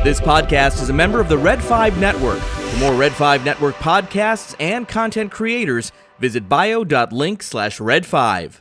This podcast is a member of the Red 5 Network. For more Red 5 Network podcasts and content creators, visit bio.link/Red5.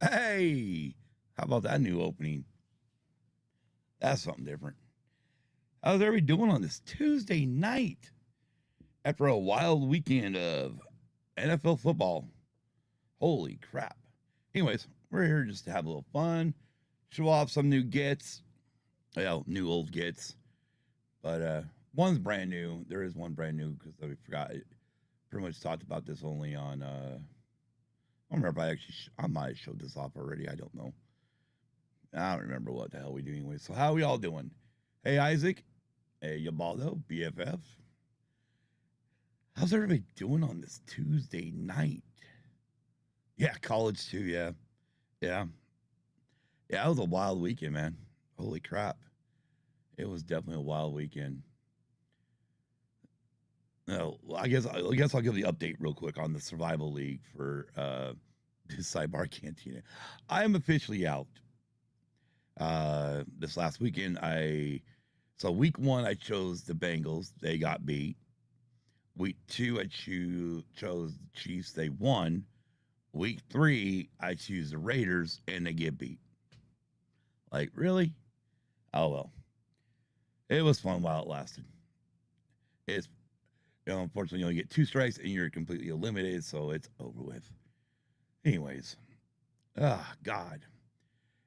Hey, how about that new opening? That's something different. How's everybody doing on this Tuesday night after a wild weekend of NFL football? Holy crap. Anyways, we're here just to have a little fun, show off some new gets. Well, new old gets. But one's brand new. There is one brand new because I forgot. I pretty much talked about this only on I don't remember if I might have showed this off already. I don't know. I don't remember what the hell we do anyway. So how are we all doing? Hey, Isaac. Hey, Yabaldo, BFF. How's everybody doing on this Tuesday night? Yeah, college too, yeah. Yeah, it was a wild weekend, man. Holy crap. It was definitely a wild weekend. No, I guess I'll give the update real quick on the Survival League for this Sidebar Cantina. I am officially out. This last weekend, so week 1 I chose the Bengals. They got beat. Week 2 I chose the Chiefs. They won. Week 3 I choose the Raiders and they get beat. Like, really? Oh well. It was fun while it lasted. Unfortunately, you only get 2 strikes and you're completely eliminated, so it's over with. Anyways, God.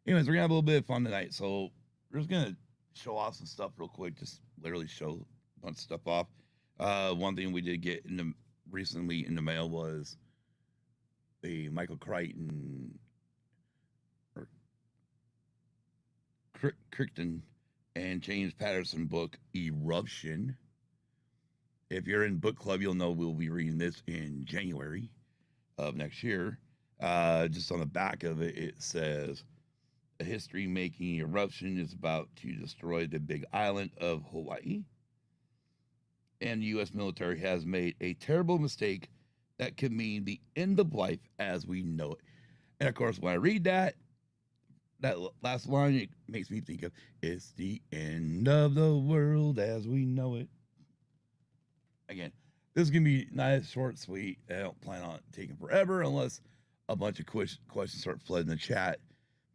Anyways, we're gonna have a little bit of fun tonight, so we're just gonna show off some stuff real quick. Just literally show a bunch of stuff off. One thing we did get recently in the mail was the Michael Crichton and James Patterson book, Eruption. If you're in book club, you'll know we'll be reading this in January of next year. Just on the back of it, it says, a history-making eruption is about to destroy the big island of Hawaii. And the U.S. military has made a terrible mistake that could mean the end of life as we know it. And, of course, when I read that last line, it makes me think of, it's the end of the world as we know it. Again, this is going to be nice, short, sweet. I don't plan on it taking forever unless a bunch of questions start flooding the chat.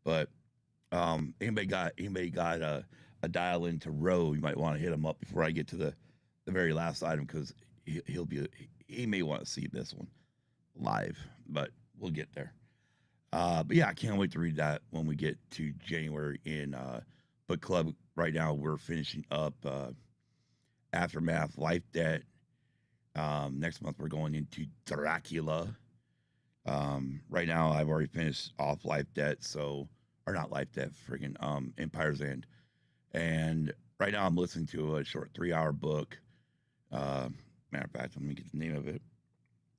But anybody got a dial into Roe, you might want to hit him up before I get to the very last item, because he may want to see this one live, but we'll get there. But yeah, I can't wait to read that when we get to January in book club. Right now, we're finishing up Aftermath, Life Debt. Next month, we're going into Dracula. Right now, I've already finished off Life Debt, or not Life Debt, friggin' Empire's End. And right now, I'm listening to a short 3-hour book. Matter of fact, let me get the name of it.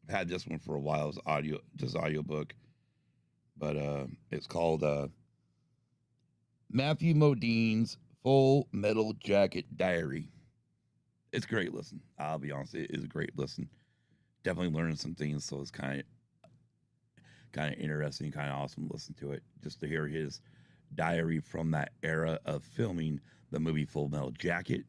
I've had this one for a while. It's audio book. But it's called Matthew Modine's Full Metal Jacket Diary. It's a great listen. I'll be honest, it is a great listen. Definitely learning some things, so it's kind of interesting, kind of awesome to listen to it. Just to hear his diary from that era of filming the movie Full Metal Jacket,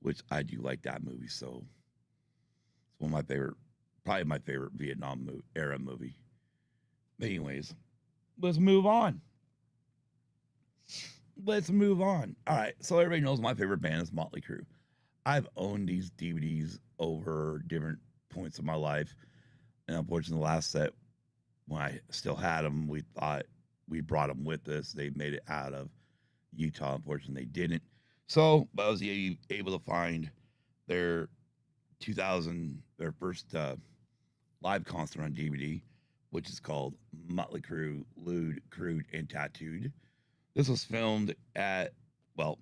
which I do like that movie. So it's one of my favorite, probably my favorite Vietnam era movie. But anyways, let's move on. All right, so everybody knows my favorite band is Motley Crue. I've owned these DVDs over different points of my life. And unfortunately, the last set, when I still had them, we thought we brought them with us. They made it out of Utah. Unfortunately, they didn't. So I was able to find their first live concert on DVD, which is called Motley Crue, Lewd, Crude, and Tattooed. This was filmed at, well,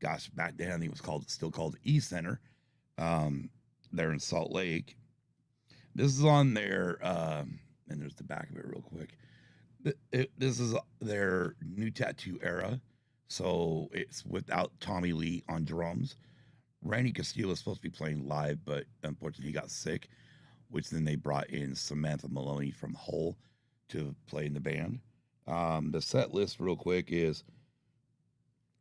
gosh, back then I think it was still called E Center, um, there in Salt Lake. This is on their, and there's the back of it real quick. This is their new tattoo era, so it's without Tommy Lee on drums. Randy Castillo was supposed to be playing live, but unfortunately he got sick, which then they brought in Samantha Maloney from Hull to play in the band. The set list, real quick, is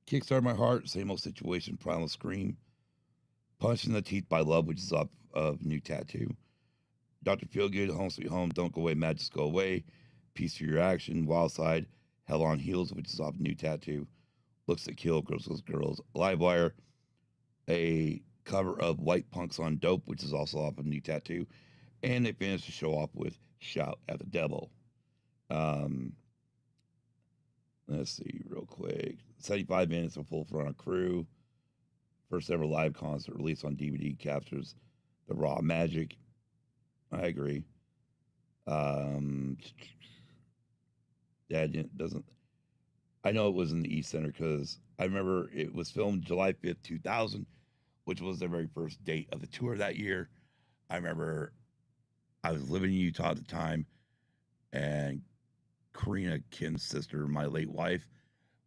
Kickstart My Heart, Same Old Situation, Primal Scream, Punch in the Teeth by Love, which is off of New Tattoo, Dr. Feelgood, Home Sweet Home, Don't Go Away, Mad Just Go Away, Peace for Your Action, Wild Side, Hell on Heels, which is off New Tattoo, Looks That Kill, Girls Girls Girls, Livewire, a cover of White Punks on Dope, which is also off of New Tattoo, and they finished the show off with Shout at the Devil. Let's see, real quick. 75 minutes of full frontal crew. First ever live concert released on DVD captures the raw magic. I agree. Yeah, it doesn't. I know it was in the East Center because I remember it was filmed July 5th, 2000, which was their very first date of the tour that year. I remember I was living in Utah at the time, and Karina, Kim's sister, my late wife,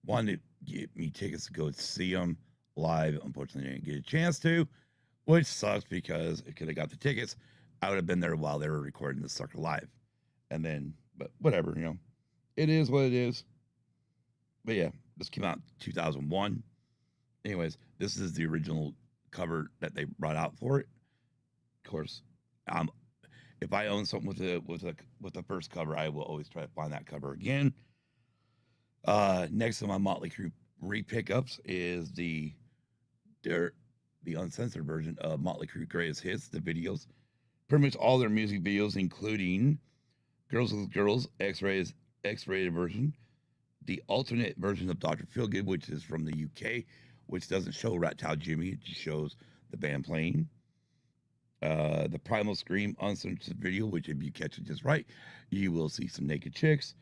wanted to get me tickets to go see them live. Unfortunately, I didn't get a chance to, which sucks because it could have got the tickets. I would have been there while they were recording the sucker live. And then, but whatever, it is what it is. But yeah, this came out in 2001. Anyways, this is the original cover that they brought out for it. Of course, if I own something with the first cover, I will always try to find that cover again. Next to my Motley Crue re-pickups is the uncensored version of Motley Crue Greatest Hits, the videos. Pretty much all their music videos, including Girls with Girls, X-rated version, the alternate version of Dr. Feelgood, which is from the UK, which doesn't show Rat Tail Jimmy, it just shows the band playing. The Primal Scream uncensored video, which if you catch it just right, you will see some naked chicks.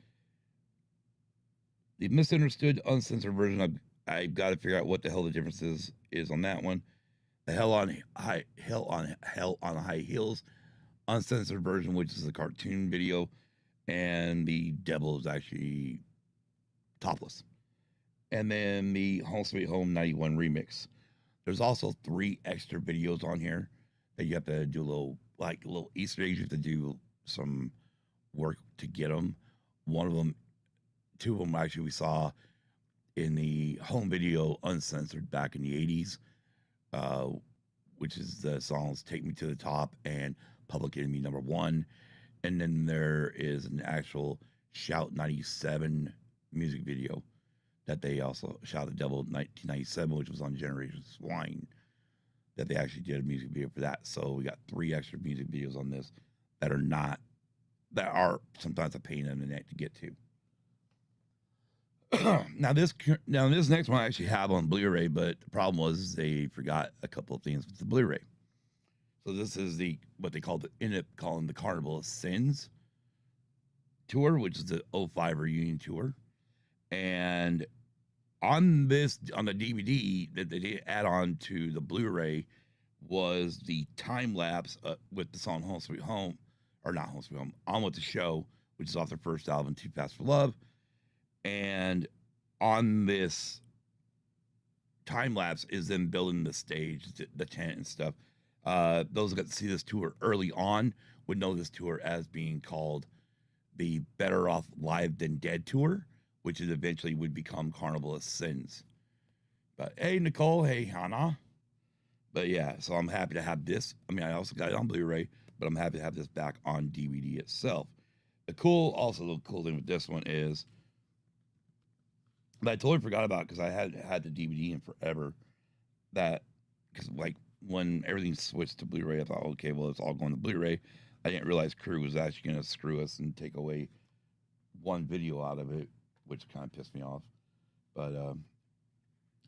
The misunderstood uncensored version, I've got to figure out what the hell the difference is on that one. The Hell on High Heels uncensored version, which is a cartoon video, and the devil is actually topless. And then the Home Sweet Home 91 remix. There's also 3 extra videos on here that you have to do little Easter eggs. You have to do some work to get them. 2 of them actually we saw in the home video uncensored back in the 80s, which is the songs Take Me to the Top and Public Enemy Number 1. And then there is an actual Shout 97 music video that they also Shout the Devil 1997, which was on Generation Swine, that they actually did a music video for that. So we got 3 extra music videos on this that are sometimes a pain in the neck to get to. Now this next one I actually have on Blu-ray, but the problem was they forgot a couple of things with the Blu-ray. So this is what they ended up calling the Carnival of Sins tour, which is the 05 reunion tour. And on the DVD that they did add on to the Blu-ray was the time lapse with the song Home Sweet Home, or not Home Sweet Home, On With the Show, which is off their first album, Too Fast for Love. And on this time lapse is them building the stage, the tent and stuff. Those who got to see this tour early on would know this tour as being called the Better Off Live Than Dead tour, which is eventually would become Carnival of Sins. But hey, Nicole, hey, Hannah. But yeah, so I'm happy to have this. I mean, I also got it on Blu-ray, but I'm happy to have this back on DVD itself. The cool thing with this one is that I totally forgot about, because I had the DVD in forever. That, because when everything switched to Blu-ray, I thought, okay, well, it's all going to Blu-ray. I didn't realize Crew was actually going to screw us and take away one video out of it, which kind of pissed me off. But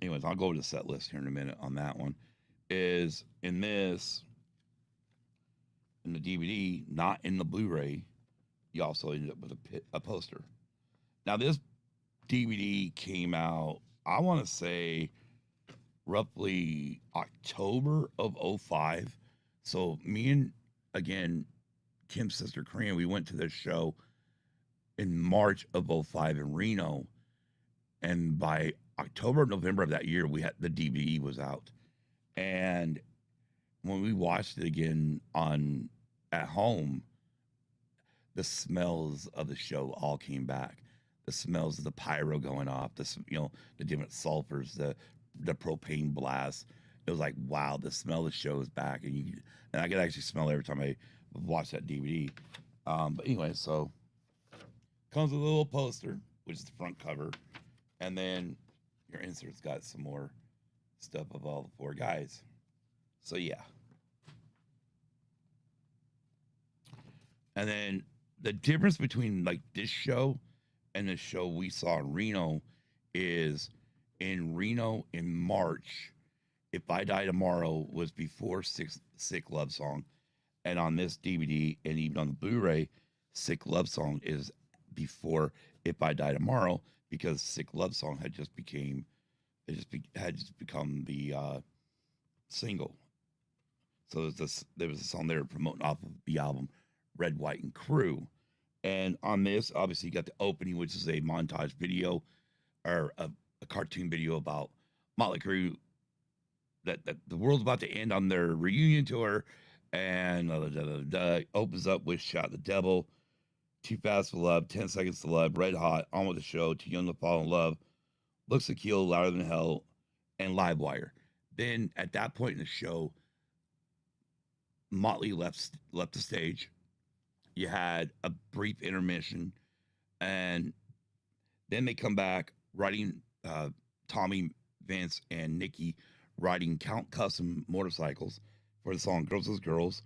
anyways, I'll go to the set list here in a minute on that one. Is in the DVD, not in the Blu-ray, you also ended up with a poster. Now this DVD came out, I want to say roughly October of '05. So me and, again, Kim's sister Korean, we went to this show in March of '05 in Reno. And by October, November of that year, we had the DVD was out. And when we watched it again on at home, the smells of the show all came back. The smells of the pyro going off, the different sulfurs, the propane blast. It was like, wow, the smell of the show is back, and I could actually smell it every time I watch that DVD. But anyway, so comes with a little poster, which is the front cover, and then your insert's got some more stuff of all the four guys. So yeah, and then the difference between like this show and the show we saw in Reno is in Reno in March. If I Die Tomorrow was before Sick Love Song, and on this DVD and even on the Blu-ray, Sick Love Song is before If I Die Tomorrow, because Sick Love Song had just had just become the single. So there was a song there promoting off of the album Red, White, and Crew. And on this, obviously, you got the opening, which is a montage video or a cartoon video about Motley Crue, that the world's about to end on their reunion tour, and opens up with Shot the Devil, Too Fast for Love, 10 Seconds to Love, Red Hot, On with the Show, Too Young to Fall in Love, Looks to Kill, Louder Than Hell, and Live Wire. Then at that point in the show, Motley left the stage. You had a brief intermission, and then they come back riding, Tommy, Vince, and Nikki riding Count Custom motorcycles for the song Girls is Girls.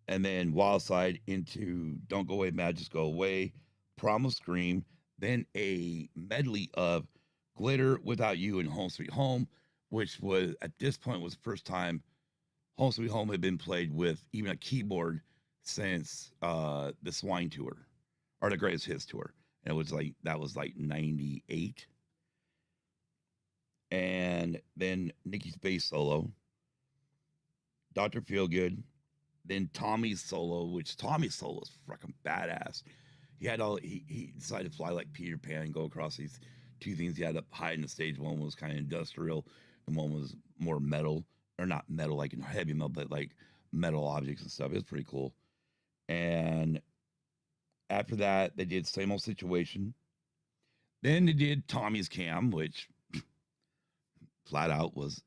And then Wild Side into Don't Go Away, Mad Just Go Away, Promise Scream, then a medley of Glitter, Without You, and Home Sweet Home, which was, at this point, was the first time Home Sweet Home had been played with even a keyboard since the Swine tour, or the Greatest Hits tour. And that was like 98. And then Nikki's bass solo, Dr. Feelgood, then Tommy's solo, which Tommy's solo is fucking badass. He decided to fly like Peter Pan and go across these two things he had up high in the stage. One was kind of industrial, and one was more metal, or not metal like in heavy metal, but like metal objects and stuff. It was pretty cool. And after that, they did Same Old Situation. Then they did Tommy's Cam, which flat out was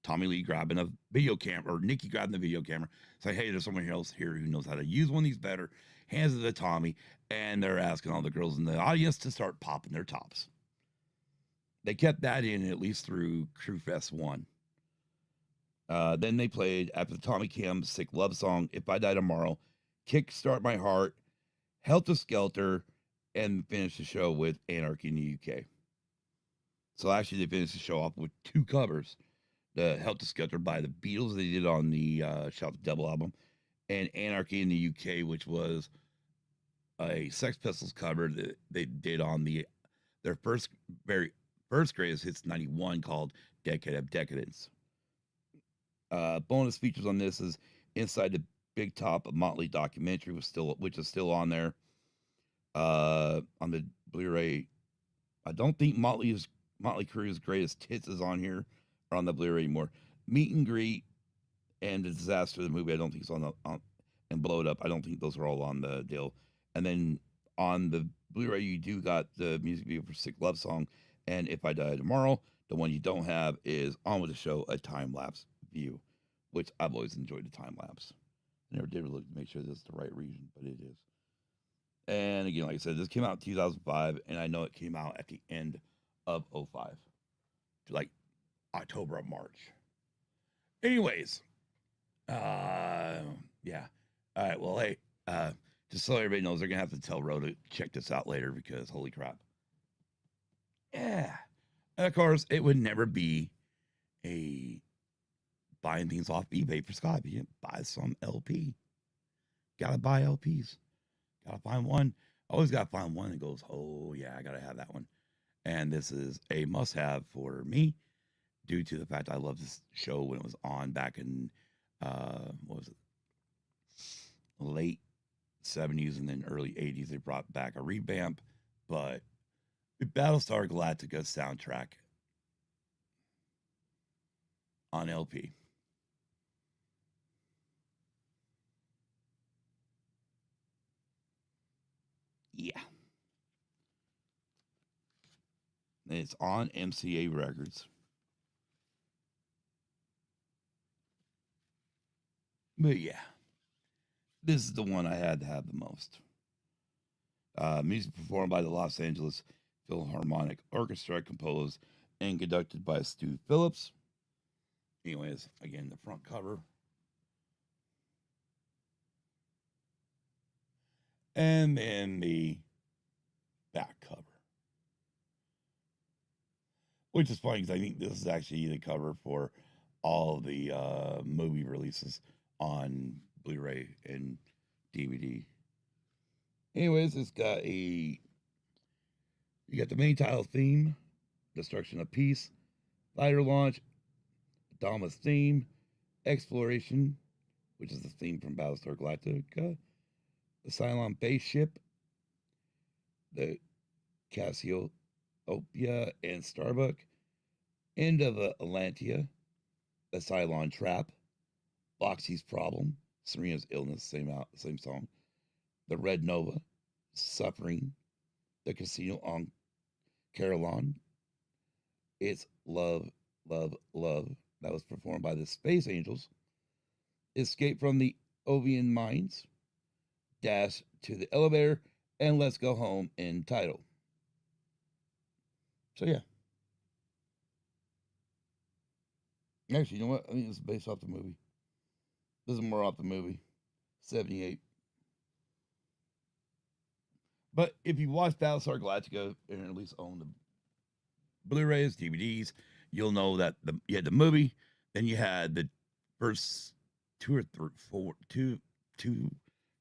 Tommy Lee grabbing a video camera, or Nikki grabbing the video camera. It's like, hey, there's someone else here who knows how to use one of these better. Hands it to Tommy, and they're asking all the girls in the audience to start popping their tops. They kept that in at least through Crew Fest 1. Then they played, after Tommy Kim's Sick Love Song, If I Die Tomorrow, Kickstart My Heart, Helter Skelter, and finished the show with Anarchy in the UK. So actually, they finished the show off with two covers. The Helter Skelter by the Beatles, they did on the Shout the Devil album, and Anarchy in the UK, which was a Sex Pistols cover that they did on their very first Greatest Hits 91, called Decade of Decadence. Bonus features on this is Inside the Big Top, a Motley documentary, which is still on there. On the Blu-ray, I don't think Motley Crue's Greatest Hits is on here, or on the Blu-ray anymore. Meet and Greet and The Disaster of the Movie, I don't think it's on and Blow It Up, I don't think those are all on the deal. And then on the Blu-ray, you do got the music video for Sick Love Song and If I Die Tomorrow. The one you don't have is On with the Show, a time-lapse view, which I've always enjoyed the time-lapse. I never did look to make sure this is the right region, but it is. And again, like I said, this came out in 2005, and I know it came out at the end of '05, like October or March. Anyways, yeah. All right, well, hey, just so everybody knows, they're going to have to tell Ro to check this out later, because holy crap. Yeah. And of course, it would never be a buying things off eBay for Scott. You buy some LP. Gotta buy LPs. Gotta find one. Always gotta find one that goes, oh yeah, I gotta have that one. And this is a must-have for me due to the fact I love this show when it was on back in, what was it, late 70s and then early 80s. They brought back a revamp, but the Battlestar Galactica soundtrack on LP. Yeah. It's on MCA Records. But yeah, this is the one I had to have the most. Music performed by the Los Angeles Philharmonic Orchestra, composed and conducted by Stu Phillips. Anyways, again, the front cover. And then the back cover. Which is funny because I think this is actually the cover for all the movie releases on Blu-ray and DVD. Anyways, it's got you got the main title theme, Destruction of Peace, Fighter Launch, Damas theme, Exploration, which is the theme from Battlestar Galactica, the Cylon base ship, the Cassiopeia and Starbuck, End of Atlantia, the Cylon Trap, Boxy's Problem, Serena's Illness, same song, the Red Nova, Suffering, the Casino on Carillon, It's Love, Love, Love, that was performed by the Space Angels, Escape from the Ovian Mines, Dash to the Elevator, and Let's Go Home in title. So yeah. Actually, you know what? I think it's based off the movie. This is more off the movie. 78. But if you watch Battlestar Galactica and at least own the Blu-rays, DVDs, you'll know that you had the movie, then you had the first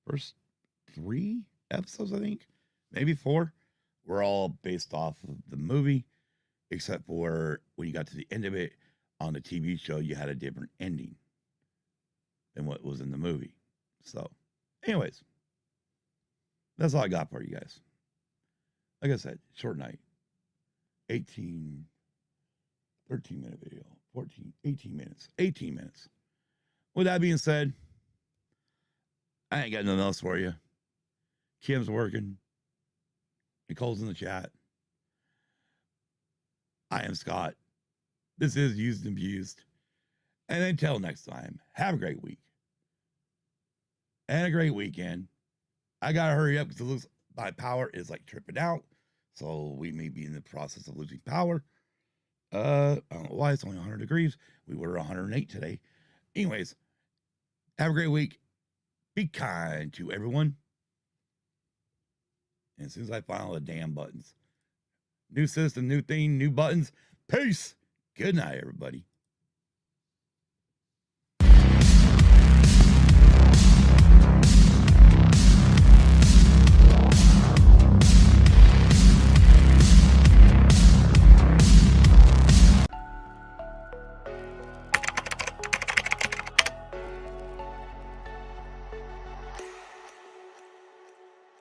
first three episodes, I think, maybe 4, were all based off of the movie, except for when you got to the end of it on the TV show, you had a different ending than what was in the movie. So, anyways, that's all I got for you guys. Like I said, short night. 13 minute video. 18 minutes. 18 minutes. With that being said, I ain't got nothing else for you. Kim's working. Nicole's in the chat. I am Scott. This is Used and Abused. And until next time, have a great week. And a great weekend. I gotta hurry up because it looks my power is like tripping out. So we may be in the process of losing power. I don't know why it's only 100 degrees. We were 108 today. Anyways, have a great week. Be kind to everyone. And as soon as I find all the damn buttons, new system, new thing, new buttons. Peace. Good night, everybody.